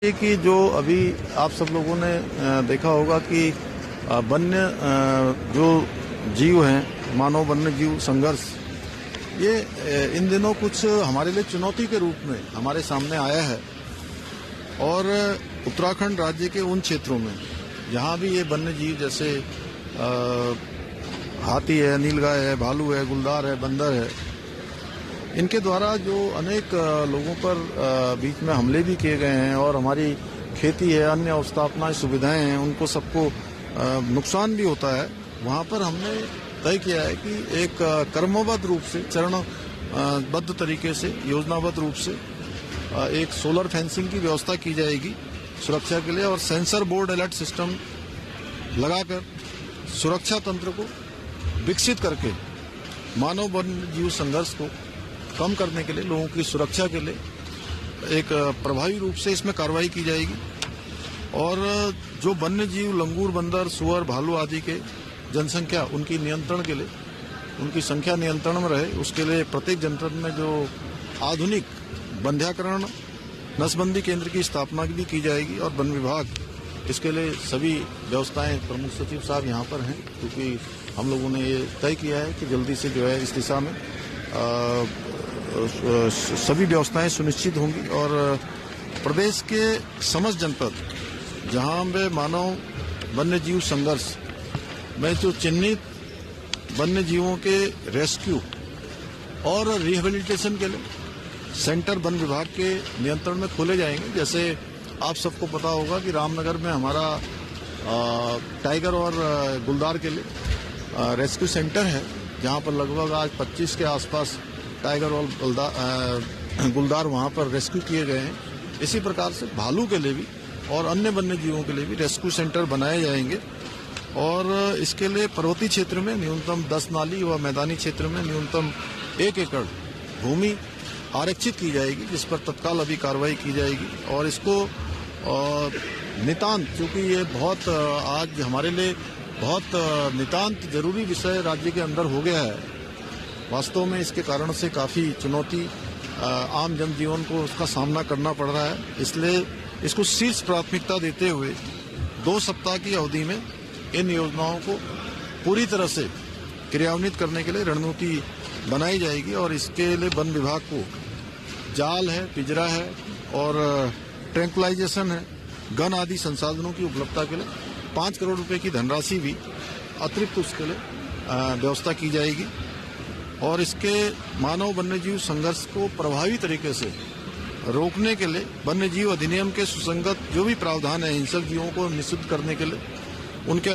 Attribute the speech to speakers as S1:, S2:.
S1: ये कि जो अभी आप सब लोगों ने देखा होगा कि वन्य जो जीव हैं, मानव वन्य जीव संघर्ष, ये इन दिनों कुछ हमारे लिए चुनौती के रूप में हमारे सामने आया है। और उत्तराखंड राज्य के उन क्षेत्रों में जहाँ भी ये वन्य जीव जैसे हाथी है, नीलगाय है, भालू है, गुलदार है, बंदर है, इनके द्वारा जो अनेक लोगों पर बीच में हमले भी किए गए हैं और हमारी खेती है, अन्य अवस्थापना सुविधाएं हैं, उनको सबको नुकसान भी होता है। वहाँ पर हमने तय किया है कि एक कर्मबद्ध रूप से, चरणबद्ध तरीके से, योजनाबद्ध रूप से एक सोलर फेंसिंग की व्यवस्था की जाएगी सुरक्षा के लिए, और सेंसर बोर्ड अलर्ट सिस्टम लगाकर सुरक्षा तंत्र को विकसित करके मानव वन्य जीव संघर्ष को कम करने के लिए, लोगों की सुरक्षा के लिए एक प्रभावी रूप से इसमें कार्रवाई की जाएगी। और जो वन्य जीव लंगूर, बंदर, सुअर, भालू आदि के जनसंख्या, उनकी नियंत्रण के लिए, उनकी संख्या नियंत्रण में रहे, उसके लिए प्रत्येक जनपद में जो आधुनिक बंध्याकरण नसबंदी केंद्र की स्थापना भी की जाएगी। और वन विभाग इसके लिए सभी व्यवस्थाएं, प्रमुख सचिव साहब यहाँ पर हैं, क्योंकि हम लोगों ने ये तय किया है कि जल्दी से जो है इस दिशा में सभी व्यवस्थाएं सुनिश्चित होंगी। और प्रदेश के समस्त जनपद जहां पे मानव वन्य जीव संघर्ष में जो चिन्हित वन्य जीवों के रेस्क्यू और रिहेबिलिटेशन के लिए सेंटर वन विभाग के नियंत्रण में खोले जाएंगे। जैसे आप सबको पता होगा कि रामनगर में हमारा टाइगर और गुलदार के लिए रेस्क्यू सेंटर है, जहां पर लगभग आज 25 के आसपास टाइगर और गुलदार वहां पर रेस्क्यू किए गए हैं। इसी प्रकार से भालू के लिए भी और अन्य वन्य जीवों के लिए भी रेस्क्यू सेंटर बनाए जाएंगे। और इसके लिए पर्वतीय क्षेत्र में न्यूनतम 10 नाली व मैदानी क्षेत्र में न्यूनतम 1 एकड़ भूमि आरक्षित की जाएगी, जिस पर तत्काल अभी कार्रवाई की जाएगी। और इसको नितांत, क्योंकि ये बहुत आज हमारे लिए बहुत नितांत जरूरी विषय राज्य के अंदर हो गया है। वास्तव में इसके कारण से काफ़ी चुनौती आम जनजीवन को उसका सामना करना पड़ रहा है। इसलिए इसको शीर्ष प्राथमिकता देते हुए 2 सप्ताह की अवधि में इन योजनाओं को पूरी तरह से क्रियान्वित करने के लिए रणनीति बनाई जाएगी। और इसके लिए वन विभाग को जाल है, पिंजरा है और ट्रैंकुलाइजेशन है, गन आदि संसाधनों की उपलब्धता के लिए 5 करोड़ रुपए की धनराशि भी अतिरिक्त उसके लिए व्यवस्था की जाएगी। और इसके मानव वन्यजीव संघर्ष को प्रभावी तरीके से रोकने के लिए वन्यजीव अधिनियम के सुसंगत जो भी प्रावधान है, हिंसक जीवों को निषिद्ध करने के लिए उनके